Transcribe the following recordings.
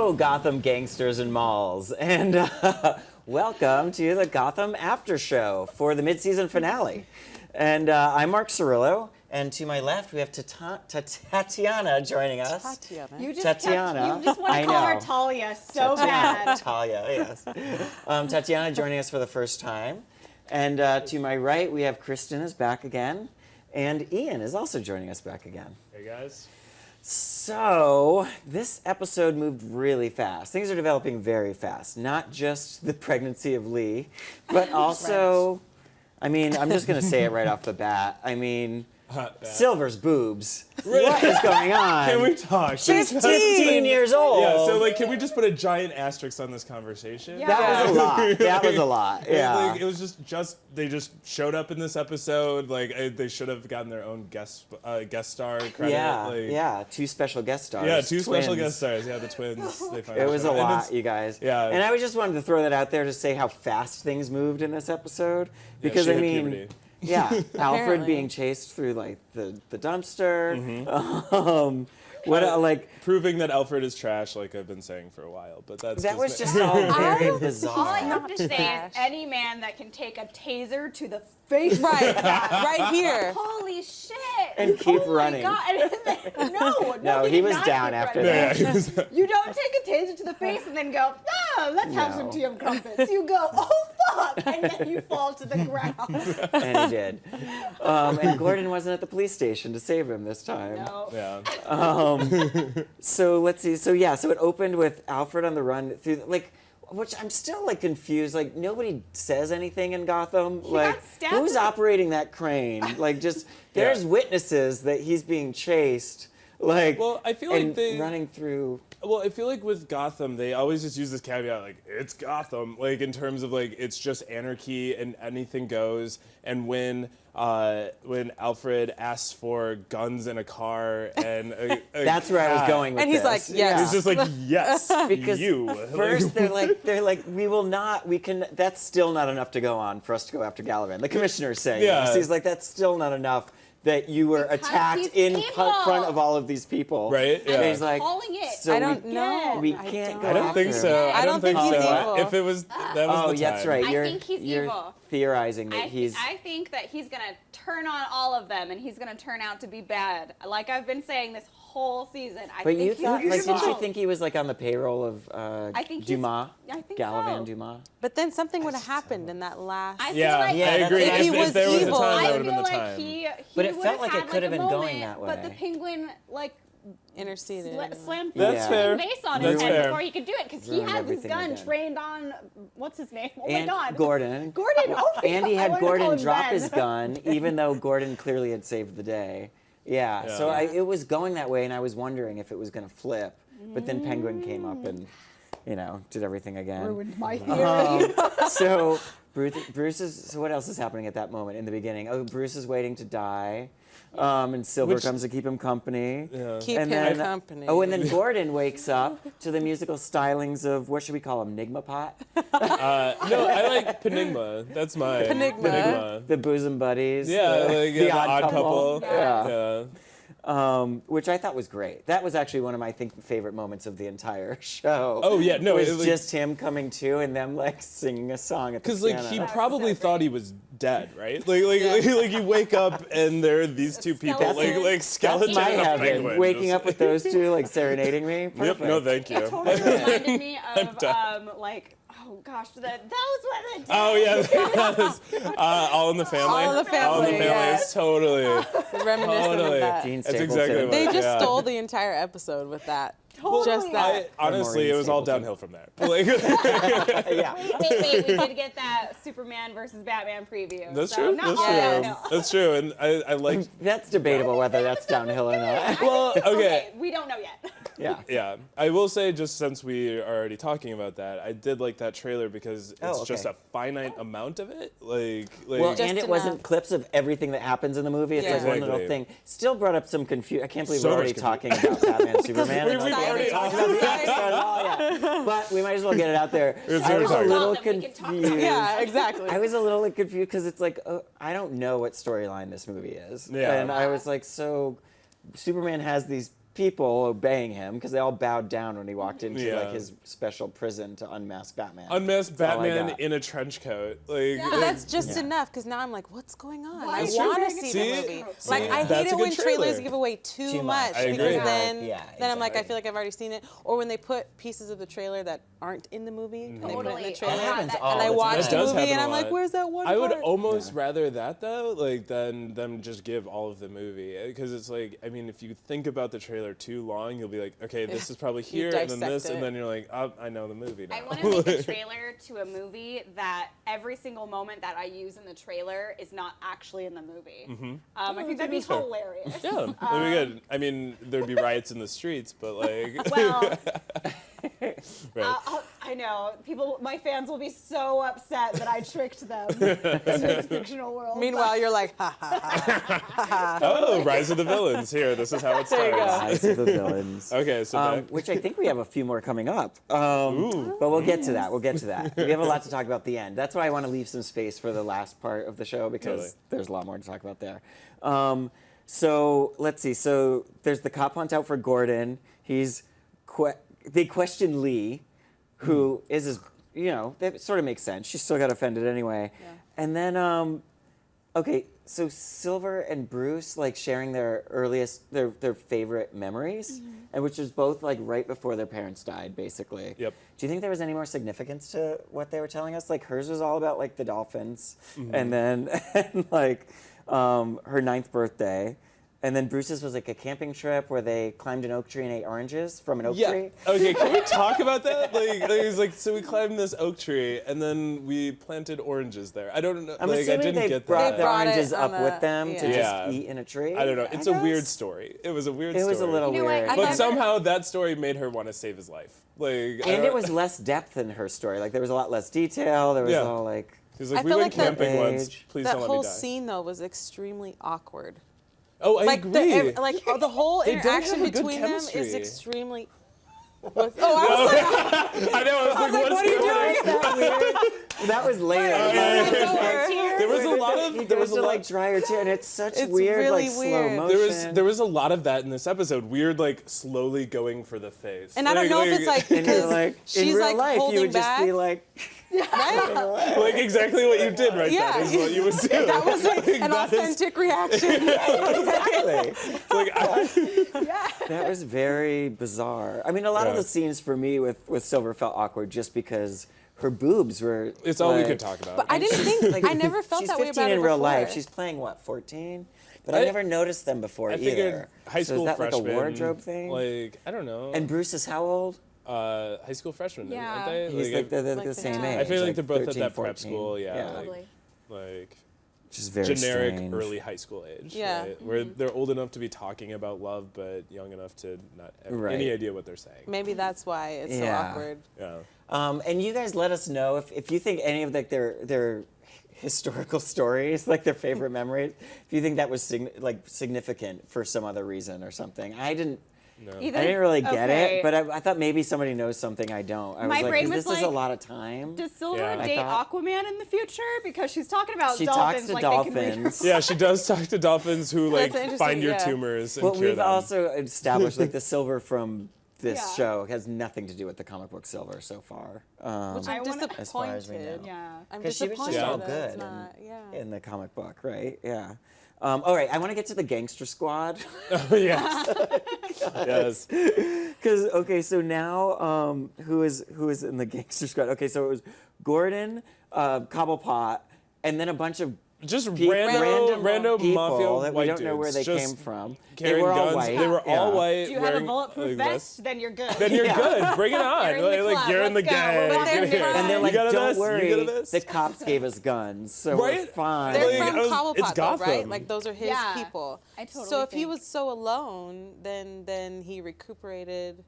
Hello, Gotham gangsters and malls, and welcome to the Gotham After Show for the mid-season finale. And I'm Mark Cirillo, and to my left we have Tatiana joining us. Tatiana. You just Tatiana. You just want to call her Talia so bad. Talia, yes. Tatiana joining us for the first time. And to my right we have Kristin is back again, and Ian is also joining us back again. Hey guys. So, this episode moved really fast. Things are developing very fast. Not just the pregnancy of Lee, but also, I mean, I'm just going to say it right off the bat. I mean, Silver's boobs. What is going on? Can we talk? She's 15 years old. Yeah, so can we just put a giant asterisk on this conversation? Yeah. That was a lot. That was a lot. Yeah. It was just they just showed up in this episode. They should have gotten their own guest star credit. Yeah, two special guest stars. Yeah, two special Twins. guest stars. Yeah, the twins. They finally It was a showed up. lot, you guys. Yeah. And I just wanted to throw that out there to say how fast things moved in this episode. Because, she I hit mean, puberty. yeah, Alfred Apparently. being chased through, like, the dumpster. Mm-hmm. Proving that Alfred is trash, like I've been saying for a while. But That was just all very All I bizarre. have to say trash. is any man that can take a taser to the face. Right here. Holy shit. And keep Oh running. My God. No, No, he did was not down keep after running. that. Yeah, he was- You don't take a taser to the face and then go, let's have some No. tea and crumpets. You go, oh fuck, and then you fall to the ground. And he did. And Gordon wasn't at the police station to save him this time. No. yeah. So let's see. So it opened with Alfred on the run through, which I'm still confused. Like, nobody says anything in Gotham. got stabbed who's in the- operating that crane? There's witnesses that he's being chased. Well, I feel like and they- running through. Well, I feel like with Gotham, they always just use this caveat, it's Gotham, in terms of, it's just anarchy and anything goes. And when Alfred asks for guns in a car and That's where I was going with And he's this. like, yes. He's just like, yes, Because you. first they're like, that's still not enough to go on for us to go after Gallivan. The commissioner's saying Yeah. this. He's like, that's still not enough that you were Because attacked he's in evil. front of all of these people. Right, yeah. And he's like, Calling it. so I don't we, know. we I can't don't. go I don't think after so. him. I don't think he's evil. If it was, that was Oh, the that's time. right. I You're, think he's you're evil. theorizing that I think that he's going to turn on all of them and he's going to turn out to be bad. Like I've been saying this whole season. I But think you he's thought, didn't you evil. think he was on the payroll of I think he's- Dumas? I think Gallivan so. Dumas? But then something would have happened in that last. I feel Yeah, like Yeah, I agree. that's- If he was there was evil, a time, I that would have feel been the like time. he But it would felt like it had, could have a been going moment, that But the way. penguin interceded. slammed That's his fair. face on That's his head fair. before he could do it because he Ruined had his everything gun again. trained on what's his name? Oh And my God, Gordon. Gordon. Oh my And he God. I had wanted to call Gordon him drop Ben. his gun, even though Gordon clearly had saved the day. Yeah, so Yeah. it was going that way, and I was wondering if it was going to flip. But then Penguin came up and, did everything again. Ruined my theory. So Bruce is. So what else is happening at that moment in the beginning? Oh, Bruce is waiting to die, and Silver Which- comes to keep him company. Yeah. Keep and him then, company. Oh, and then Gordon wakes up to the musical stylings of, what should we call him, Nigma Pot? No, I like Penigma. That's mine. Penigma. The bosom buddies. Yeah, the odd couple. Yeah. Yeah. Which I thought was great. That was actually one of my favorite moments of the entire show. Oh, yeah, no, was it was- just him coming to and them singing a song at the Because piano. he was probably so thought he was dead, right? Like you wake up and there are these two people, Skeleton. like skeleton That's my and a heaven. penguin. Waking just- up with those two serenading me. Yep. Perfect. No, thank you. It totally reminded me of done. oh gosh, those were the days. Oh yeah, that was, All in the Family. All in the All in the Family, Family. yes. Totally. Reminiscent Totally. of that. Dean That's Stapleton. exactly what. They just yeah. stole the entire episode with that. Totally. Just that. Honestly, it was all downhill from there. Like, Yeah. Wait, we did get that Superman versus Batman preview. that's so true. Not That's all true. downhill. That's true. And I like. That's debatable whether that's downhill or not. Well, okay. We don't know yet. Yeah. Yeah, I will say, just since we are already talking about that, I did like that trailer because it's Oh, just okay. a finite amount of it. Like Well, Just and it enough. wasn't clips of everything that happens in the movie. It's Yeah. like one little Exactly. thing. Still brought up some confusion. I can't believe So we're already much talking about Batman and Superman. We've already talked about the episode at all, yeah. But we might as well get it out there. It's I was a already little talked. We can talk about confused. Yeah, exactly. I was a little confused because it's like, I don't know what storyline this movie is. Yeah. And I was like, so Superman has these people obeying him because they all bowed down when he walked into Yeah. like his special prison to unmask Batman. Unmasked That's all I Batman got. in a trench coat. Like, But that's just Yeah. enough because now I'm like, what's going on? Why I is she want to wearing a see See? the movie. See? Like I That's hate a it good when trailers trailer. give away too much I because agree. then Yeah, I'm like, I exactly. feel like I've already seen it. Or when they put pieces of the trailer that aren't in the movie and they put it in the Totally. trailer, That happens and all I the watch time. the That does movie and happen a I'm like, lot. where's that one I would part? almost rather that though, like than them just give all of the movie, because it's like, I mean, if you think about the trailer too long, you'll be like, okay, this is probably here, and then dissect this, it. and then you're like, oh, I know the movie now. I want to make a trailer to a movie that every single moment that I use in the trailer is not actually in the movie. I think that'd be that's fair. hilarious. Yeah, that'd be good. I mean, there'd be riots in the streets, but like, Well, right. I know my fans will be so upset that I tricked them in this fictional world. Meanwhile, you're like, ha ha ha. Oh, Rise of the Villains. Here, this is how it There you starts. go. Rise of the Villains. Okay, so back. Which I think we have a few more coming up. But we'll get to that. We'll get to that. We have a lot to talk about at the end. That's why I want to leave some space for the last part of the show because Totally. there's a lot more to talk about there. So let's see. So there's the cop hunt out for Gordon. They question Lee, who is his, that sort of makes sense. She still got offended anyway. Yeah. And then, okay, so Silver and Bruce like sharing their their favorite memories, and which was both like right before their parents died, basically. Yep. Do you think there was any more significance to what they were telling us? Like hers was all about like the dolphins, and then like her 9th birthday. And then Bruce's was like a camping trip where they climbed an oak tree and ate oranges from an oak Yeah. tree. Okay, can we talk about that? He's like, so we climbed this oak tree and then we planted oranges there. I don't know. I'm I assuming didn't they get brought that. the brought it oranges on up the- with them to yeah. just Yeah. eat in a tree. I don't know. It's a weird guess. story. It was a weird It story. was a little You know what? weird. I But never- somehow that story made her want to save his life. I And don't- it was less depth in her story. Like there was a lot less detail. There was Yeah. all like He's like, I we felt went like that- camping once. Age. Please That don't let me whole die. scene though was extremely awkward. Oh, I Like agree. the whole They don't interaction have a good between them chemistry. is extremely. I was like, I know. I was like, like, what's what are you going doing? on? that weird. That was later. it's over. There was a lot of. He There was goes a to lot. like dry her tear, and it's such It's weird, really like weird. slow There motion. was a lot of that in this episode. Weird, like slowly going for the face. And I don't know if it's like and you're because like, in she's real like life, you holding would just back. be like, Right? like exactly what you did right Yeah. then is what you would do. That was like an that is- authentic reaction. exactly. like, That was very bizarre. I mean, a lot of Yeah. the scenes for me with Silver felt awkward just because her boobs were. it's all we like- could talk about. But I didn't think I never felt She's that way 15 about in her real before. life. She's playing what, 14? But I I- never noticed them before I either. figured high So school is that freshman. like a wardrobe thing? Like I don't know. And Bruce is how old? high school freshmen, Yeah. aren't they? He's like they're Like the same the- age. I feel like they're both 13, at that prep 14. school. Yeah. Totally. Like Which is very generic strange. early high school age. Yeah. Right? Where they're old enough to be talking about love, but young enough to not have Right. any idea what they're saying. Maybe that's why it's so Yeah. awkward. Yeah. And you guys let us know if you think any of like their historical stories, like their favorite memories, if you think that was significant for some other reason or something. I didn't really get Okay. it, but I thought maybe somebody knows something I don't. I was My like, brain 'cause was this is a like, lot of time. Does Silver Yeah. I date thought- Aquaman in the future? Because she's talking about She dolphins talks to like they can read her dolphins. Yeah, she does talk to dolphins who like That's interesting, find your yeah. tumors and Well, cure we've them. also established like the Silver from this Yeah. show has nothing to do with the comic book Silver so far. Which I I'm wanna- disappointed. As far as we know. Yeah. I'm 'Cause she was disappointed just all that good it's not. Yeah. in the comic book, right? Yeah. All right, I want to get to the Gangster Squad. yes. yes. Because okay, so now who is in the Gangster Squad? Okay, so it was Gordon, Cobblepot, and then a bunch of Just random random people mafia that we white don't know where they dudes, came just from. They Carrying were all guns. white. They were all Yeah. white. Do you have a wearing, bulletproof like, vest? vests. Then you're good. Then you're good. Bring it on. You're in the Like club. you're in the Let's go. gang. But they're Get here. from- And they're You like, got a don't vest? You worry, got a vest? the cops gave us guns, so we're Right? fine. They're Like, from it's Cobblepot, though, right? Gotham. Like those are his Yeah. people. I totally So if he think. was so alone, then he recuperated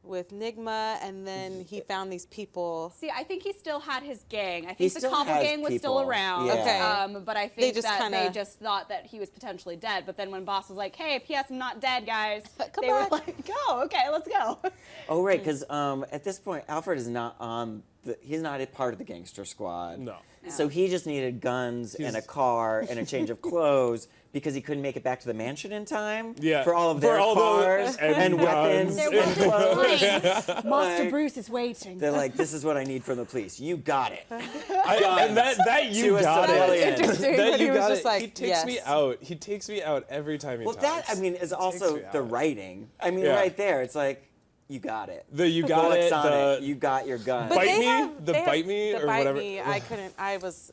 with Nigma, and then he found these people. See, I think he still had his gang. I He think the still Cobble has gang was still people. around. Yeah. Okay. But I They think just that they kinda- just thought that he was potentially dead. But then when Boss was like, "Hey, P.S. I'm not dead, guys," Come they were back. like, "Oh, okay, let's go." Oh right, because at this point Alfred is not on. He's not a part of the Gangster Squad. No. So he just needed guns and a car and a change of clothes because he couldn't make it back to the mansion in time Yeah. for all of For their all cars those and weapons. guns. There was and a clothes. line. Master Like- Bruce is waiting. They're like, this is what I need from the police. You got it. And that you To a got civilian. it. That was interesting, That but you he was got just it. like, He takes yes. me out. He takes me out every time he Well, talks. that, I mean, is also me the out. writing. I mean, Yeah. right there, it's like, you got it. The you got Bullets it. on The it. You got your gun. But Bite they me? have- The they have- bite me the or bite whatever? Me, I couldn't. I was.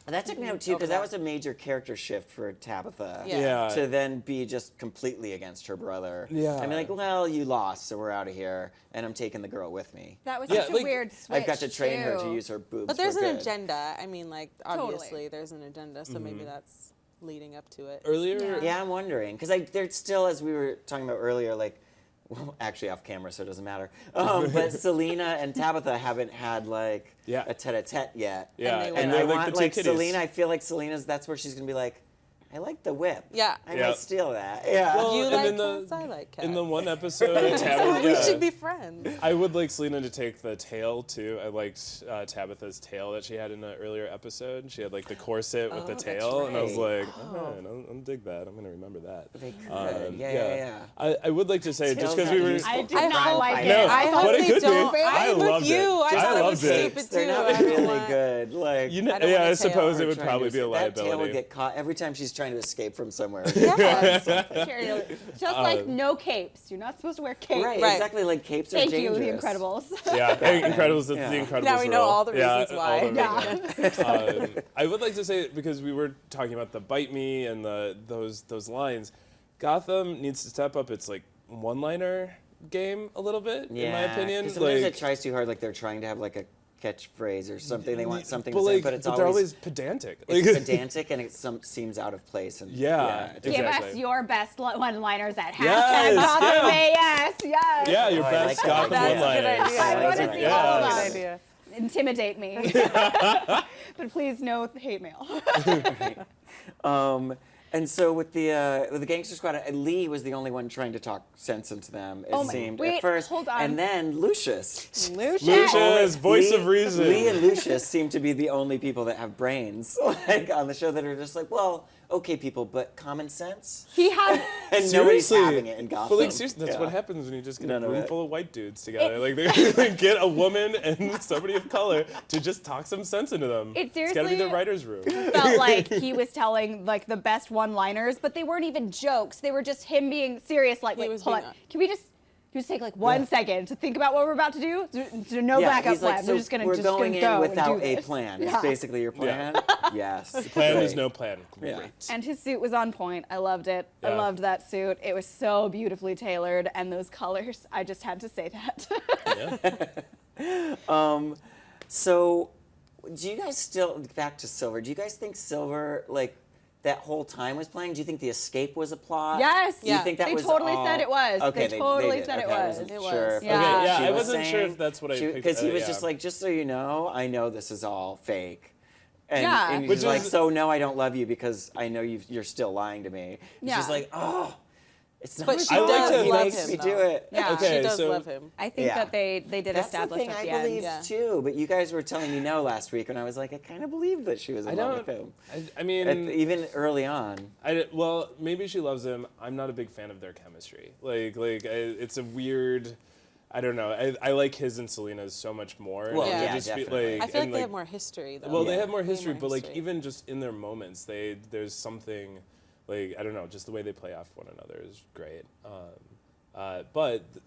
that took me out too, Over because that that. was a major character shift for Tabitha. Yeah. Yeah. To then be just completely against her brother. Yeah. I mean, like, well, you lost, so we're out of here, and I'm taking the girl with me. That was Yeah, such a like, weird switch. I've got to train her to too. use her boobs. But there's for an good. agenda. I mean, like Totally. obviously there's an agenda, so maybe that's leading up to it. Earlier, Yeah, I'm wondering, because there's still, as we were talking about earlier, like, well, actually off camera, so it doesn't matter. But Selena and Tabitha haven't had like Yeah. a tete-a-tete yet. Yeah, And they And will. I they're want the two like kitties. Selena. I feel like Selena's. That's where she's gonna be like, I like the whip. Yeah. I Yeah. might steal that. Yeah. Well, You and like in the- cats, I like cats. In the one episode, we Tabitha, should be friends. I would like Selena to take the tail too. I liked Tabitha's tail that she had in an earlier episode. She had like the corset with the that's tail, and I was right. like, oh, man, I'll dig that. I'm gonna remember that. They could. Yeah. I would like to say Tails just because not we were. useful I for did not crime like fighting. it. No, I hope but it they could be. don't. I I'm loved with it. you. I I thought it was loved it. stupid too. They're not I don't really want- good. Like, You know, I don't yeah, want I a tail. suppose it we're would trying probably to- be a That tail would liability. get caught every time she's trying to escape from somewhere. Carry- Just like no capes. You're not supposed to wear capes. Right, Right. exactly. Like capes are Thank dangerous. you, The Incredibles. Yeah, Incredibles. It's Yeah. the Incredibles. Now we know rule. all the Yeah, reasons all why. the reasons. I would like to say, because we were talking about the bite me and those lines, Gotham needs to step up its like one-liner game a little bit, in my opinion. Because sometimes Like, it tries too hard, like they're trying to have like a catchphrase or something. They want something but to say, like, but it's they're always always pedantic. it's Like, pedantic and it seems out of place. And Yeah. it Give Exactly. us your best one-liners at Yes, hashtag Gotham yeah. AS. Yes. yeah, your Oh, I best like that. Gotham That's a good one-liners. idea. I want to That's see right. all of Yes. them. Good idea. Intimidate me. But please no hate mail. And so with the gangster squad, Lee was the only one trying to talk sense into them. It Oh my- seemed wait, at first, hold on. and then Lucius. Lucius, voice of reason. Lee and Lucius seem to be the only people that have brains, like on the show, that are just like, well, okay, people, but common sense. He had And nobody's Seriously. having it in Gotham. But like seriously, that's Yeah. what happens when you just get None a of room it. full of white dudes together. Like they get a woman and somebody of color to just talk some sense into them. It It's got to be the seriously- writers' room. felt like he was telling like the best one-liners, but they weren't even jokes. They were just him being serious. Like, He wait, was hold being on. Can we just take like 1 second to think about what we're about to do? No Yeah, backup he's like, plan. so we're just gonna we're just going gonna in go without and do a this. plan. Yeah. Is basically your plan. Yes. Plan is Great. no plan. Yeah. Great. And his suit was on point. I loved it. I Yeah. loved that suit. It was so beautifully tailored, and those colors. I just had to say that. So, do you guys still, back to Silver, do you guys think Silver, like, that whole time was playing? Do you think the escape was a plot? Yes. Do you Yeah. think that They was totally all- said it was. Okay, They totally did. said it Okay, I was. wasn't It was. sure if Yeah. that's what Okay, yeah, she I was wasn't sure saying. if that's what I picked- Because he was yeah. just like, just so you know, I know this is all fake. And, Yeah. and Which he's like, is- so no, I don't love you because I know you're still lying to me. Yeah. She's like, oh, it's not But she true. does He love makes him, me though. do it. Yeah. Okay, She does so- love him. I think Yeah. that they did That's establish the thing at I the end. believed Yeah. too, but you guys were telling me no last week, and I was like, I kind of believed that she was in I love with don't. him. I mean, Even early on. well, maybe she loves him. I'm not a big fan of their chemistry. It's a weird. I don't know. I like his and Selena's so much more. Well, and yeah, I just feel definitely. I feel like and, they have more history, though. Well, they Yeah. have more Way history, more but like history. even just in their moments, there's something, like I don't know, just the way they play off one another is great.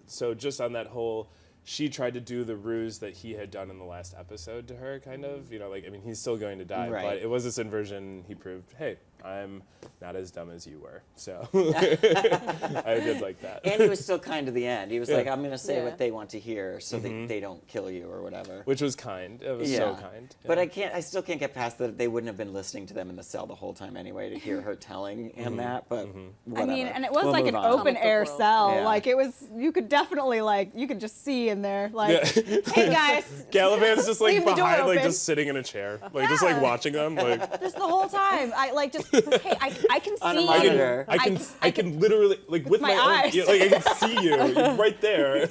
So just on that whole, she tried to do the ruse that he had done in the last episode to her, kind of. I mean, he's still going to die, Right. but it was this inversion. He proved, hey, I'm not as dumb as you were. So I did like that. And he was still kind to the end. He was Yeah. like, I'm going to say Yeah. what they want to hear so that they don't kill you or whatever. Which was kind. It was so kind. But yeah. I still can't get past that they wouldn't have been listening to them in the cell the whole time anyway to hear her telling him that, but whatever. I mean, and it was We'll like move an on. open air Comic book cell. world. Yeah. Like it was, you could definitely you could just see in there. Like, Yeah. hey guys, Gallivant's just like Leave the door behind, like open. just sitting in a chair, like just like Yeah. watching them, like just the whole time. I like just Hey, I can see On a you. monitor. I can literally like with my own, eyes. yeah, like I can see you right there.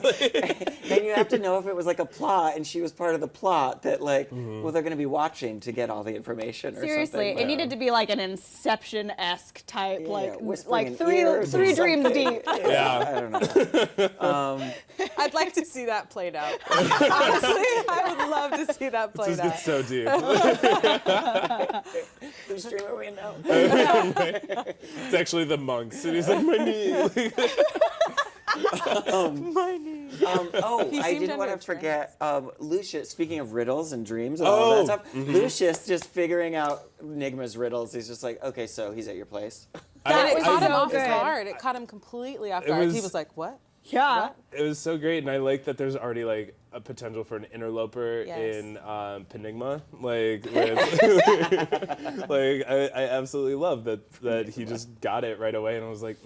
And you have to know if it was like a plot and she was part of the plot that like, well, they're going to be watching to get all the information or Seriously, something. it needed to be like an Inception-esque type, whispering in three ears or dreams deep. Yeah. I don't know. I'd like to see that played out. Honestly, I would love to see that played This out. gets so deep. Whose dream are we in now? It's actually the monks, and he's like, my knee. My knee. I seemed didn't want under to forget Lucius. Speaking of riddles and dreams and all that stuff, Lucius just figuring out Nigma's riddles. He's just like, okay, so he's at your place. It was caught him so off good. guard. It caught him completely off guard. He was like, "What?" Yeah. It was so great, and I like that there's already like a potential for an interloper Yes. in Penigma. Like, with, like I absolutely love that he just got it right away, and I was like,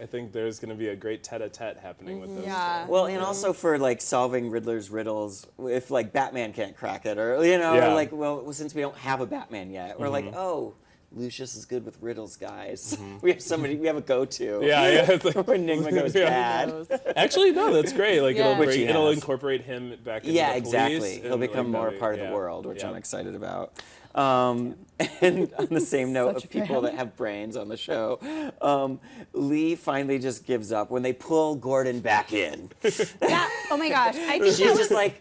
I think there's going to be a great tete-a-tete happening with this. Yeah. Well, and also for like solving Riddler's riddles, if like Batman can't crack it, or you know, Yeah. or like well, since we don't have a Batman yet, we're like, oh, Lucius is good with riddles, guys. We have a go-to. Yeah, it's like, when Enigma goes Yeah. bad. actually, no, that's great. Like Yeah. Which he it'll has. incorporate him back into Yeah, the exactly. police. He'll and, become like, more that- part of yeah. the world, which Yeah. I'm excited about. And on the same note Such of a people fan. that have brains on the show, Lee finally just gives up when they pull Gordon back in. Yeah. Oh my gosh. I think She's that was just like,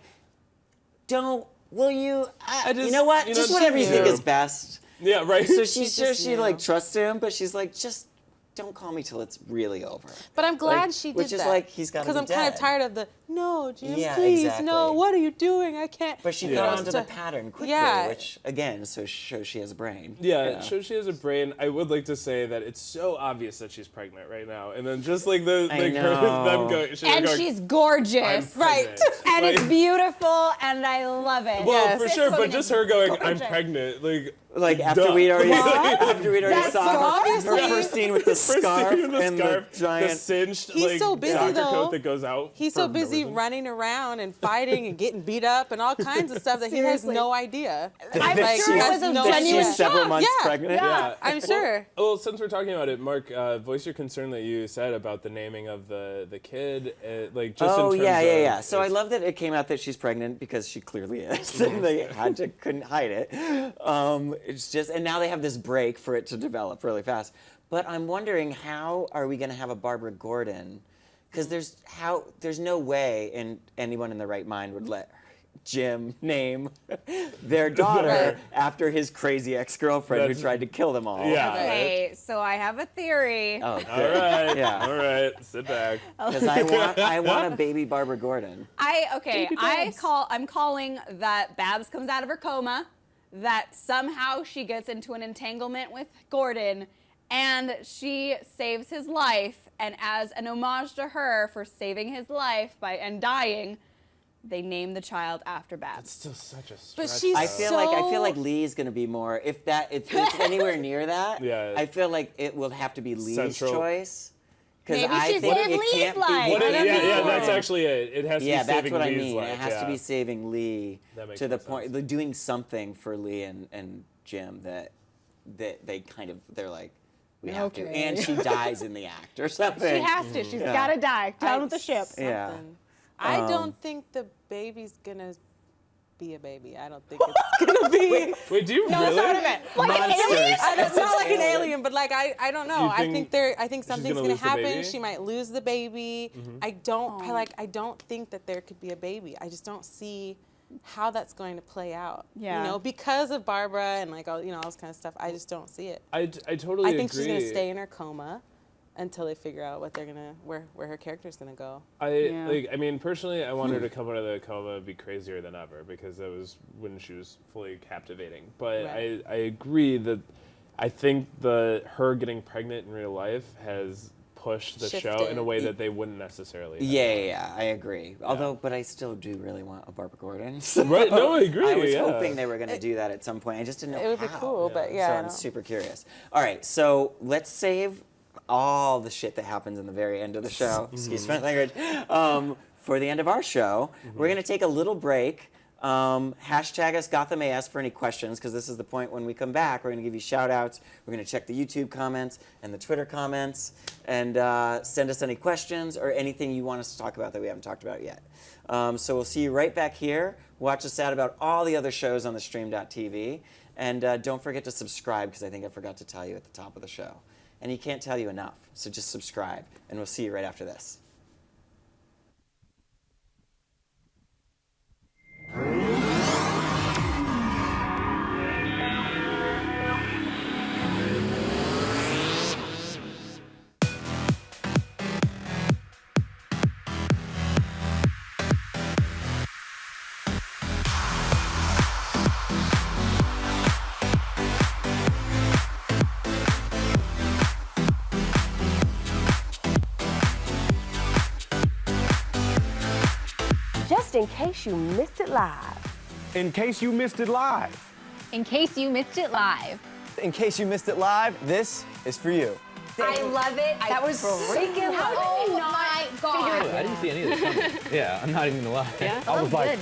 will you, I just- you know what, you know, just whatever you think yeah. is best. Yeah, right. So she's sure just she knew. like trusts him, but she's like, just don't call me till it's really over. But I'm glad Like, she did which that. is like, he's gotta Because be I'm kind of dead. tired of the no, Jim, Yeah, please, exactly. no. What are you doing? I can't. But she Yeah. got onto the To- pattern quickly, Yeah. which again shows she has a brain. Yeah, You know? it shows she has a brain. I would like to say that it's so obvious that she's pregnant right now, and then just like I her, know. them going, and going, she's I'm gorgeous. pregnant. And Like- it's beautiful, and I love it. Well, Yes. for This sure, but woman just is her going, I'm gorgeous. pregnant, Like after duh. we'd already What? saw That's so her obviously- first scene with the scarf and the giant. the cinched He's like so busy, doctor though. coat that goes out. He's for so no busy reason. running around and fighting and getting beat up and all kinds of stuff that he has Seriously. no idea. I'm Like, sure he it has was a no that idea. she was several months Yeah. pregnant. Yeah. I'm sure. Well, since we're talking about it, Mark, voice your concern that you said about the naming of the kid, like just Oh in terms yeah. of, So I it's- love that it came out that she's pregnant because she clearly is, and they couldn't hide it. It's just, and now they have this break for it to develop really fast. But I'm wondering, how are we going to have a Barbara Gordon? Because there's no way anyone in their right mind would let Jim name their daughter Right. after his crazy ex-girlfriend who That's- tried to kill them all. Yeah. Okay, so I have a theory. Oh, All good. right. Yeah. All right. Sit back. Because I want a baby Barbara Gordon. I'm calling that Babs comes out of her coma, that somehow she gets into an entanglement with Gordon, and she saves his life, and as an homage to her for saving his life and dying, they name the child after Babs. It's still such a stretch. But she's I so- feel like Lee's gonna be more if it's anywhere near that. Yeah. I feel like it will have to be Lee's Central. choice. Because Maybe I she think saved it Lee's can't life. be. What I don't yeah, know. that's actually it. It has to Yeah, be that's saving what I Lee's mean. life. It has to be saving Lee That makes to the more point, sense. doing something for Lee and Jim that they kind of they're like, we have to, Okay. and she dies in the act or something. She has to. She's got to die. Down with the ship. Yeah. Something. I don't think the baby's gonna be a baby. I don't think it's gonna be. Wait, do you No, really? that's not what I meant. Like an Monsters. alien? It's not like an Alien. alien, but like I don't know. You I think think something's gonna gonna lose the happen. baby? She might lose the baby. I don't think that there could be a baby. I just don't see how that's going to play out. Yeah. You know, because of Barbara and like all this kind of stuff. I just don't see it. I totally I think agree. she's gonna stay in her coma until they figure out what they're gonna where her character's gonna go. I mean, personally, I want her to come out of the coma and be crazier than ever because that was when she was fully captivating. But Right. I agree that I think her getting pregnant in real life has pushed the show in a Shifted. way that they wouldn't necessarily. have. Yeah, I agree. Although, but I still do really want a Barbara Gordon. So Right, no, I agree, I was yeah. hoping they were going to do that at some point. I just didn't know It would be how. cool, but yeah. So I I'm don't- super curious. All right, so let's save all the shit that happens in the very end of the show. Excuse my language. For the end of our show, we're going to take a little break. Hashtag us Gotham AS for any questions, because this is the point when we come back. We're going to give you shout-outs. We're going to check the YouTube comments and the Twitter comments, and send us any questions or anything you want us to talk about that we haven't talked about yet. So we'll see you right back here. Watch us out about all the other shows on the stream.tv. And don't forget to subscribe, because I think I forgot to tell you at the top of the show. And he can't tell you enough, so just subscribe. And we'll see you right after this. Just in case you missed it live. In case you missed it live. In case you missed it live. In case you missed it live, this is for you. I love it. That was freaking How loud. did we not figure it I didn't see any of this coming. Yeah, I'm not even gonna lie. Yeah, I was like,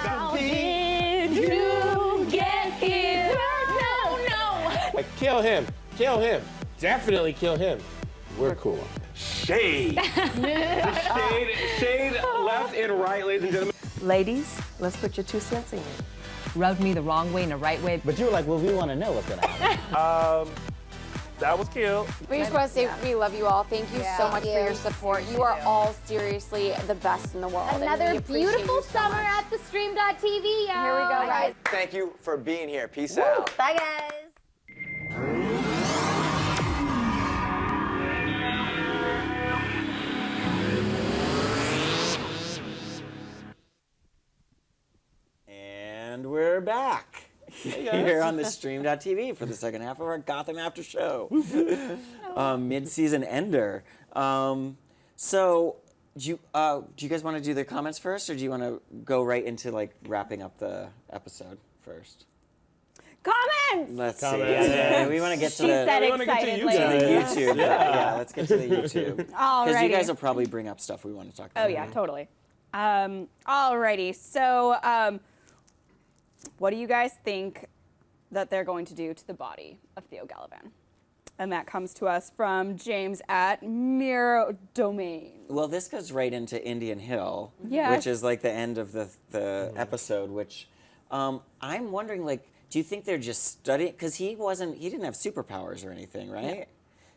How did you get here? No. Kill him. Kill him. Definitely kill him. We're cool. shade. Shade left and right, ladies and gentlemen. Ladies, let's put your 2 cents in. Rubbed me the wrong way in the right way. But you were like, well, we want to know what's going to happen. That was cute. We just want to say we love you all. Thank you so much for your support. You are all seriously the best in the world. and Another we appreciate beautiful you so summer much. at the stream.tv, y'all. Here we go, guys. Thank you for being here. Peace out. Bye, guys. And we're back here on the stream.tv for the second half of our Gotham After Show. Mid-season ender. So, do you guys want to do the comments first, or do you want to go right into like wrapping up the episode first? Comments! Let's see. Comments. Yeah, we want to get to She the, said we wanna get to excitedly. you to the guys. YouTube. Yeah, let's get to the YouTube. Because you Alrighty. guys will probably bring up stuff we want to talk about. Oh yeah, totally. Alrighty, so what do you guys think that they're going to do to the body of Theo Gallivan? And that comes to us from James at Mirror Domain. Well, this goes right into Indian Hill, Yes. which is like the end of the episode. Which I'm wondering, like, do you think they're just studying? Because he didn't have superpowers or anything, right? Yeah.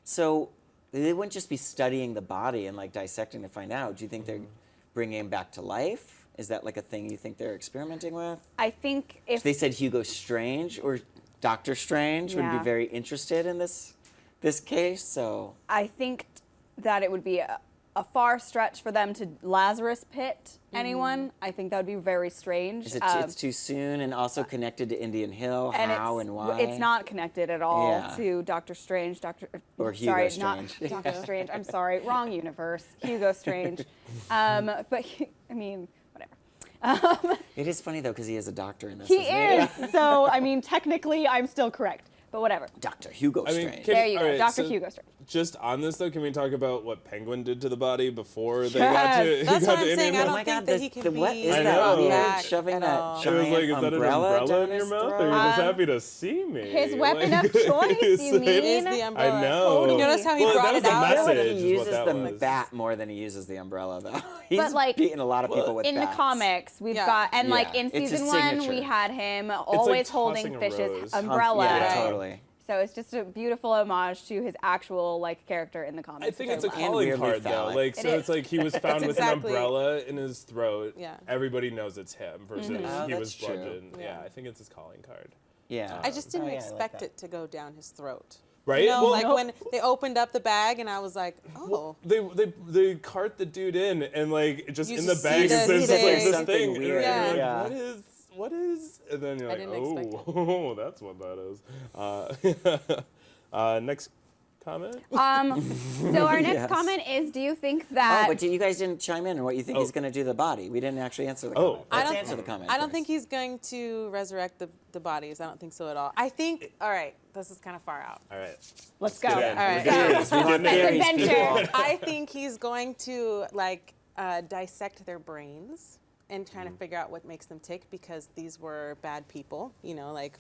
So they wouldn't just be studying the body and like dissecting to find out. Do you think they're bringing him back to life? Is that like a thing you think they're experimenting with? I think if They said Hugo Strange or Doctor Strange would Yeah. be very interested in this case. So I think that it would be a far stretch for them to Lazarus pit anyone. I think that would be very strange. is it it's too soon, and also connected to Indian Hill? and How it's, and why? It's not connected at all Yeah. to Doctor Strange. Or Hugo sorry, Strange. not Doctor Strange. I'm sorry, wrong universe. Hugo Strange. But I mean, whatever. It is funny though because he is a doctor in this. He isn't is. So I mean, technically, I'm still correct. But whatever. Dr. Hugo I mean, Strange. There you go, alright, Dr. so Hugo Strange. Just on this though, can we talk about what Penguin did to the body before they Yes. That's got what to I'm saying. Indian I Hill? don't my think God, that he can what be is I that know. weird back shoving at that all. It was giant like, is that an umbrella umbrella down in your his mouth? throat? Or you're just happy to see me? His weapon Like- of choice, you mean? Is the umbrella. I know. You notice how he Well, brought that it was the out? I feel like message he is what uses that the was. bat more than he uses the umbrella, though. He's But, like, beating a lot of people with in the bats. comics, we've Yeah. got, and like Yeah. in It's his season 1, signature. we had him always holding tossing a Fish's rose. umbrella. Yeah, Right. totally. So it's just a beautiful homage to his actual like character in the comics. I think which it's a love. calling weirdly card though. phallic. Like, It so is. it's like he was found with exactly- an umbrella in his throat. Yeah. Everybody knows it's him versus Oh, he was that's true. bludgeoned. Yeah. I think it's his calling card. Yeah. I just didn't Oh, yeah, I like expect that. it to go down his throat. Right? You know, Well, like when they opened up the bag and I was like, oh. They cart the dude in and like just You in the just bag see there's this like thing. this Something thing. weird. Yeah. And you're Yeah. like, what is? And then you're I like, didn't expect oh, that's what that is. Next comment. So our next Yes. comment is: do you think Oh, that? but you guys didn't chime in on what you think he's going to do to the body. We didn't actually answer the comment. Oh. Let's answer the comment. I don't first. think he's going to resurrect the bodies. I don't think so at all. I think, all right, this is kind of far out. All right. Let's go. Get in. All right. Theories. We want theories, adventure. people. I think he's going to like dissect their brains and trying to figure out what makes them tick, because these were bad people, you know, like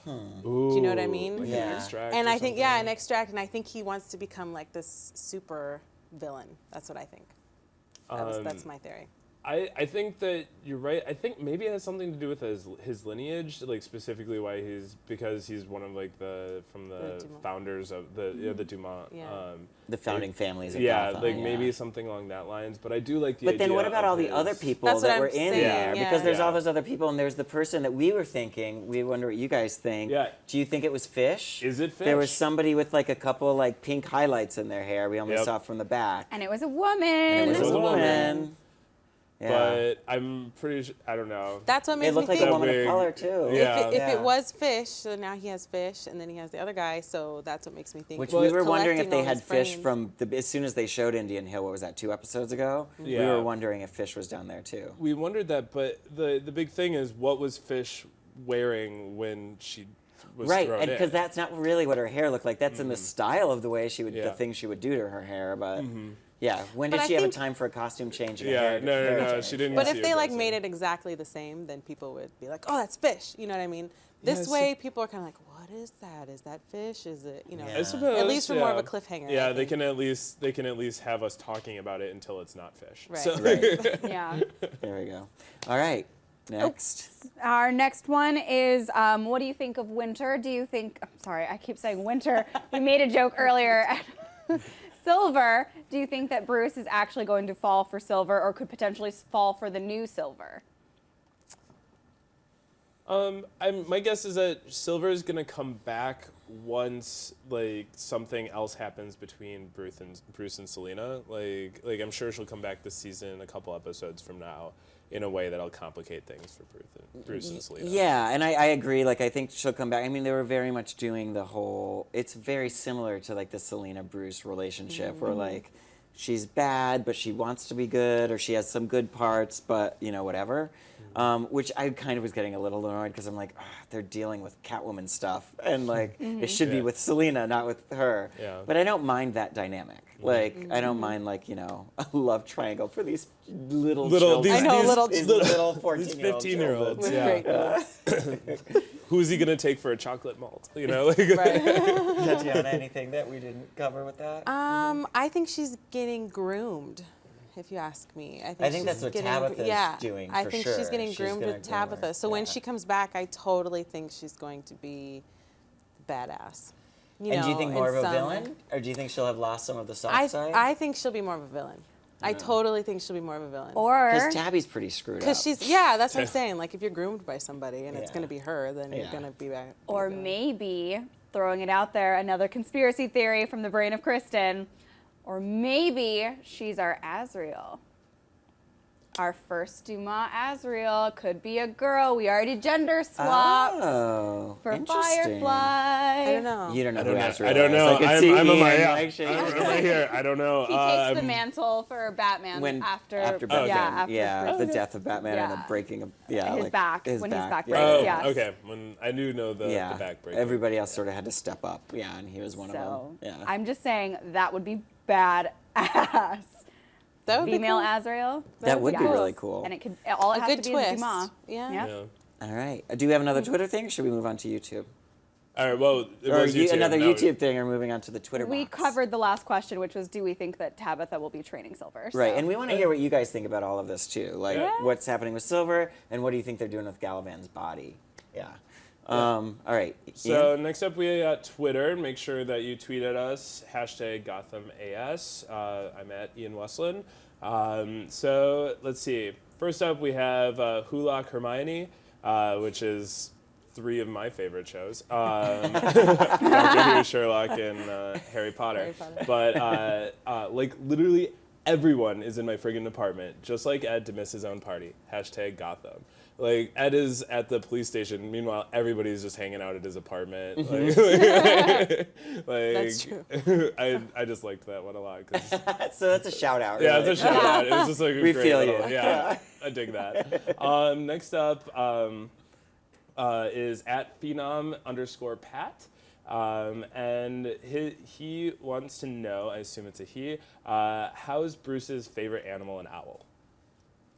Ooh, do you know what I mean? Like an extract And or I think something? an extract, and I think he wants to become like this super villain. That's what I think. That's my theory. I think that you're right. I think maybe it has something to do with his lineage, like specifically why because he's one of like the founders of the Dumont. Yeah. The founding families of Yeah, Gotham. like maybe something along that lines. But I do like the idea. But then what about of all the his- other people That's that what were I'm in saying, there? yeah. Because there's all Yeah. those other people, and there's the person that we were thinking. We wonder what you guys think. Yeah. Do you think it was Fish? Is it Fish? There was somebody with like a couple like pink highlights in their hair. We only Yep. saw it from the back. And it was a woman. And it was a woman. Yeah. But I'm pretty sure, I don't know. That's what makes It looked me like think. a woman of Big- color too. Yeah. If it was Fish, so now he has Fish, and then he has the other guy, so that's what makes me think. Which he's we were wondering if collecting they all had his Fish brains. from as soon as they showed Indian Hill. What was that? 2 episodes ago. We Yeah. were wondering if Fish was down there too. We wondered that, but the big thing is, what was Fish wearing when she was Right, thrown and in? because that's not really what her hair looked like. That's in the style of the way she would, the Yeah. things she would do to her hair. But yeah, when But did I she have a think- time for a costume change? And a Yeah, hair, hair no, change? she didn't. But see if it they like dressing. made it exactly the same, then people would be like, "Oh, that's Fish." You know what I mean? This so- way, people are kind of like, "What is that? Is that Fish? Is it?" You know. Yeah. I suppose, At least for more of a yeah. cliffhanger. Yeah, I they think. can at least have us talking about it until it's not Fish. Right. So, Right. Yeah. There we go. All right, next. Our next one is, what do you think of Winter? Do you think, I'm sorry, I keep saying Winter. We made a joke earlier. Silver, do you think that Bruce is actually going to fall for Silver or could potentially fall for the new Silver? my guess is that Silver is gonna come back once like something else happens between Bruce and Selena. Like I'm sure she'll come back this season, a couple episodes from now, in a way that'll complicate things for Bruce and Selena. Yeah, and I agree. Like, I think she'll come back. I mean, they were very much doing the whole. It's very similar to like the Selena Bruce relationship, where like she's bad, but she wants to be good, or she has some good parts, but you know, whatever. Which I kind of was getting a little annoyed because I'm like, they're dealing with Catwoman stuff, and like it should be Yeah. with Selena, not with her. Yeah. But I don't mind that dynamic. Like, I don't mind like a love triangle for these little children. these, I know, these, little these children. little these 14-year-old 15-year-olds. With Yeah. great Who's he gonna take for a chocolate malt? You know, like, Tatiana, anything that we didn't cover with that? I think she's getting groomed. If you ask me, I think think that's she's what getting, Tabitha's doing, I for think sure. she's getting She's groomed gonna with groom her, Tabitha. So when yeah. she comes back, I totally think she's going to be badass. You And do you know, think more in of a some- villain, or do you think she'll have lost some of the soft I side? I think she'll be more of a villain. I totally think she'll be more of a villain. Or, Because Tabby's pretty screwed up. Because she's that's what I'm saying. Like if you're groomed by somebody and it's Yeah. gonna be her, then you're Yeah. gonna be back. or maybe, throwing it out there, another conspiracy theory from the brain of Kristin, or maybe she's our Azrael. Our first Dumont Azrael could be a girl. We already gender swapped Oh, for interesting. Firefly. I don't know. You don't know I who don't know. Azrael I don't is. know. I can see I'm Ian, yeah, like, shaking I'm his right head. here. I don't know. He takes the mantle for Batman When after Batman, yeah, after the death of Batman and the Yeah. breaking of His like, back, his when his back yeah. breaks, Oh, yes. okay. When I do know the back break. Everybody else sort of had to step up. Yeah, and he was one So of them. Yeah. I'm just saying that would be badass. That would be Female cool. Azrael. That would be Yes. really cool. And it could all it A has good to be is twist. Dumas. Yeah. Yep. Yeah. All right. Do we have another Twitter thing, or should we move on to YouTube? All right. Well, it Or was YouTube. another Now YouTube thing, or moving on to the Twitter We box? covered the last question, which was, do we think that Tabitha will be training Silver? Right, So- and we want to hear what you guys think about all of this too. Like, Yeah. what's happening with Silver, and what do you think they're doing with Gallivan's body? Yeah. All right. So Ian? next up, we got Twitter. Make sure that you tweet at us, #GothamAS. I'm at Ean Weslyn. So let's see. First up, we have Hulock Hermione, which is 3 of my favorite shows. Doctor Who, Sherlock, and Harry Potter. But like literally everyone is in my friggin' department, just like Ed to miss his own party. #Gotham. Like, Ed is at the police station. Meanwhile, everybody's just hanging out at his apartment. Like, That's true. I just liked that one a lot. 'Cause, So that's a shout out. yeah, really. it's a shout out. It's just like a We great feel little, you. yeah, I dig that. Next up is at Phenom_Pat. And he wants to know, I assume it's a he, how's Bruce's favorite animal an owl?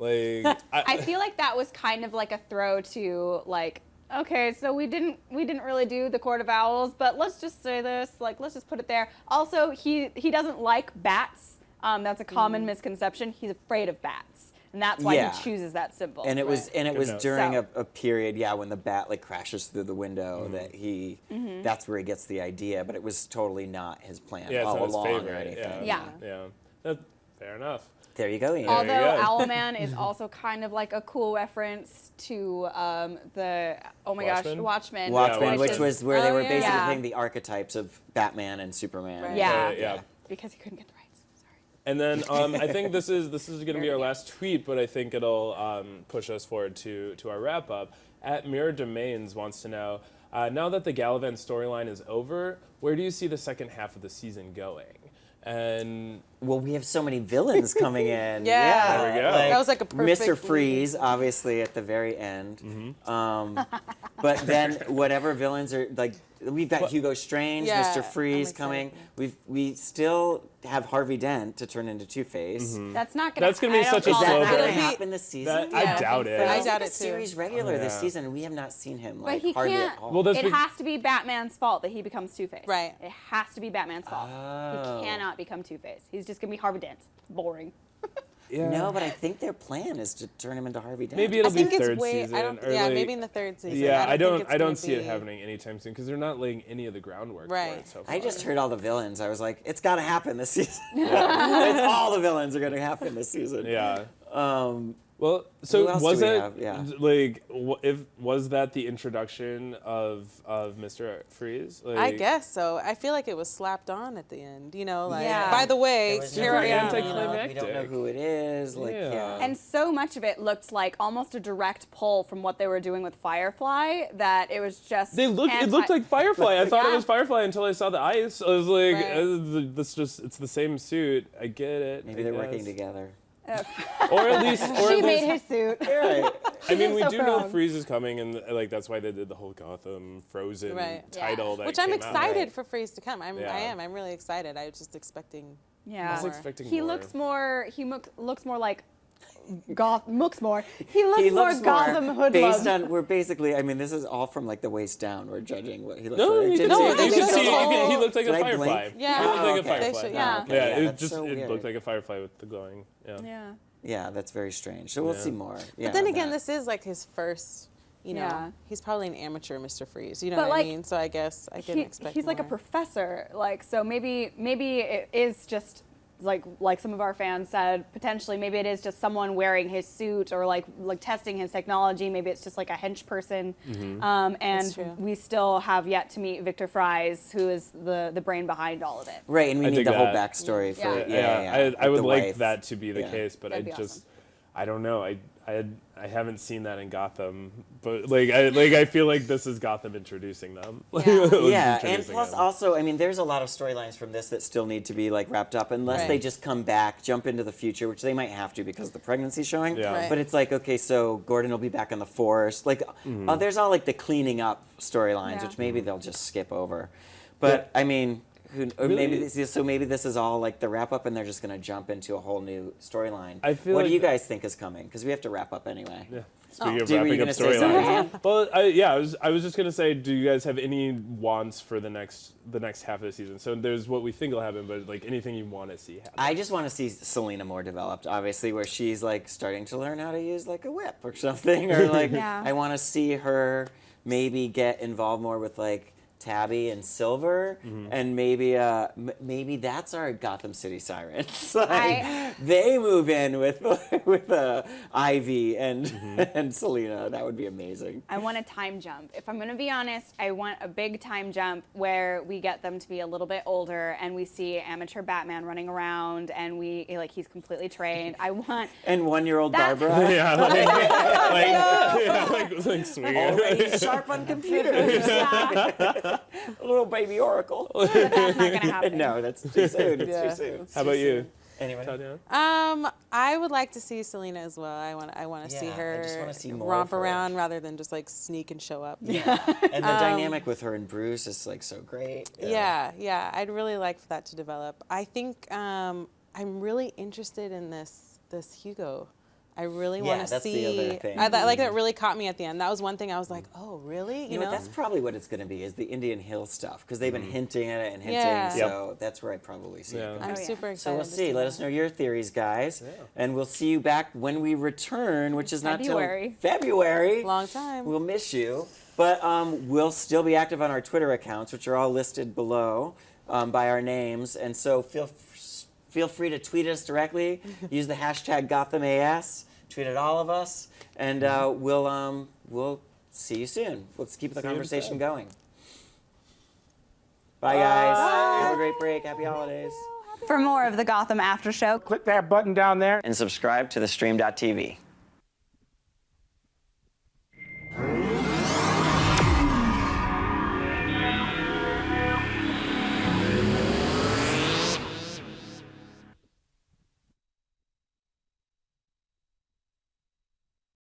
Like, I feel like that was kind of like a throw to like, okay, so we didn't really do the Court of Owls, but let's just say this, like, let's just put it there. Also, he doesn't like bats. That's a common misconception. He's afraid of bats, and that's why he chooses that symbol. And it was during So- a period, when the bat like crashes through the window that that's where he gets the idea, but it was totally not his plan yeah, it's all not his along favorite. or anything. Yeah. Fair enough. There you go, Ian. Although you go. Owlman is also kind of like a cool reference to the Watchmen? Watchmen. Watchmen, which is- was where they were basically Yeah. playing the archetypes of Batman and Superman. Right. Yeah. Yeah. Because he couldn't get the rights. Sorry. And then I think this is going to be our last tweet, but I think it'll push us forward to our wrap up. At Mirror Domains wants to know, now that the Gallivant storyline is over, where do you see the second half of the season going? And Well, we have so many villains coming in. Yeah. There we go. That was like a perfect Mr. Freeze, obviously, at the very end. Mm-hmm. But then whatever villains are like, we've got Hugo Strange, Yeah, Mr. Freeze I'm coming. excited. We still have Harvey Dent to turn into Two-Face. That's not gonna. That's gonna be I don't such a call Is that slow that- not going burn. to It'll be- happen this season? I doubt it. I He's doubt like it a too. series regular this Yeah. season, and we have not seen him But like he hardly can't. at all. Well, that's it be- has to be Batman's fault that he becomes Two-Face. Right. It has to be Batman's fault. Oh. He cannot become Two-Face. He's just gonna be Harvey Dent. Boring. No, but I think their plan is to turn him into Harvey Dent. maybe I it'll be think it's third way. season. I don't. or Yeah, like, maybe in the third season. Yeah, I think don't. it's I don't gonna see it be- happening anytime soon because they're not laying any of the groundwork for Right. it so far. I just heard all the villains. I was like, it's got to happen this season. It's all the villains are going to happen this season. Yeah. Um, Well, so Who else was do we it have? Yeah. like was that the introduction of Mr. Freeze? Like, I guess so. I feel like it was slapped on at the end. You know, like Yeah. by the way, it was here I very am. anticlimactic. We don't know who it is. Like, Yeah. yeah. And so much of it looked like almost a direct pull from what they were doing with Firefly that it was just. It looked like Firefly. I thought it Yeah. was Firefly until I saw the ice. I was like, Right. it's the same suit. I get it. Maybe I they're working guess. together. Or at least, She made his suit. Right. I mean, we so do know proud. Freeze is coming, and like that's why they did the whole Gotham Frozen Right. title. Yeah. That Which I'm came excited out. for Freeze to come. I Yeah. am. I'm really excited. I was just expecting. Yeah. I was more. expecting He more. looks more. Looks more like. Looks more. He looks He more looks Gotham more hoodlum. based on. We're basically. I mean, this is all from like the waist down. We're judging what he looks No, like. you Did can you see. they You see can showed see. the whole- He looked like Did a I firefly. blink? Yeah. He looked like a Oh, okay. firefly. They should- Yeah. Okay, Yeah, yeah, it that's just so it weird. looked like a firefly with the glowing. Yeah. Yeah. Yeah, that's very strange. So we'll Yeah. see more. Yeah, But then of again, that. this is like his first. You know, Yeah. he's probably an amateur Mr. Freeze. You know But, what like, I mean? So I guess I can expect he's like a more. professor, like so maybe it is just like some of our fans said, potentially maybe it is just someone wearing his suit or like testing his technology. Maybe it's just like a hench person. That's And true. we still have yet to meet Victor Fries, who is the brain behind all of it. Right, and we I need dig the whole that. backstory for Yeah. yeah. I with would the like wife. that to be the Yeah. case, but That'd I be just awesome. I don't know. I haven't seen that in Gotham, but I feel like this is Gotham introducing them. Yeah, and Introducing plus them. also, I mean, there's a lot of storylines from this that still need to be like wrapped up, unless Right. they just come back, jump into the future, which they might have to because of the pregnancy showing. Yeah. Right. But it's like, okay, so Gordon will be back on the force. Like, there's all like the cleaning up storylines, Yeah. which maybe they'll just skip over. But I mean, or maybe maybe this is all like the wrap up, and they're just gonna jump into a whole new storyline. I feel what like do you guys think is coming? Because we have to wrap up anyway. Yeah. Speaking of Were you wrapping up gonna say something, storylines, Dan? well, I was just gonna say, do you guys have any wants for the next half of the season? So there's what we think will happen, but like anything you want to see happen. I just want to see Selena more developed, obviously, where she's like starting to learn how to use like a whip or something, or like Yeah. I want to see her maybe get involved more with like Tabby and Silver, and maybe that's our Gotham City Sirens. Like, they move in with Ivy and Selena. That would be amazing. I want a time jump. If I'm going to be honest, I want a big time jump where we get them to be a little bit older and we see amateur Batman running around and he's completely trained. I want And 1-year-old That- Barbara yeah, like swinging. already sharp on computers. Little baby Oracle. But that's not going to happen. No, that's too soon. It's Yeah. too soon. How about you? Anyway. Tatiana? I would like to see Selena as well. I want to see Yeah, I her just wanna see more romp of her. around rather than just like sneak and show up. Yeah. And the dynamic with her and Bruce is like so great. Yeah. I'd really like for that to develop. I think I'm really interested in this Hugo. I really Yeah, want to that's the see. other thing. Like that really caught me at the end. That was one thing I was like, oh, really? You know what, that's probably what it's going to be, is the Indian Hill stuff, because they've been hinting at it and hinting, Yeah. so that's where I'd probably see it. Yeah. going. I'm super excited. So we'll to see. Let us know your theories, guys. And we'll see you back when we return, which is not till February. February. Long time. We'll miss you. But we'll still be active on our Twitter accounts, which are all listed below by our names. And so feel free to tweet us directly. Use the hashtag GothamAS. Tweet at all of us. And we'll see you soon. Let's keep the conversation going. Bye, guys. Have a great break. Happy holidays. For more of the Gotham After Show, Click that button down there. And subscribe to the Stream.tv.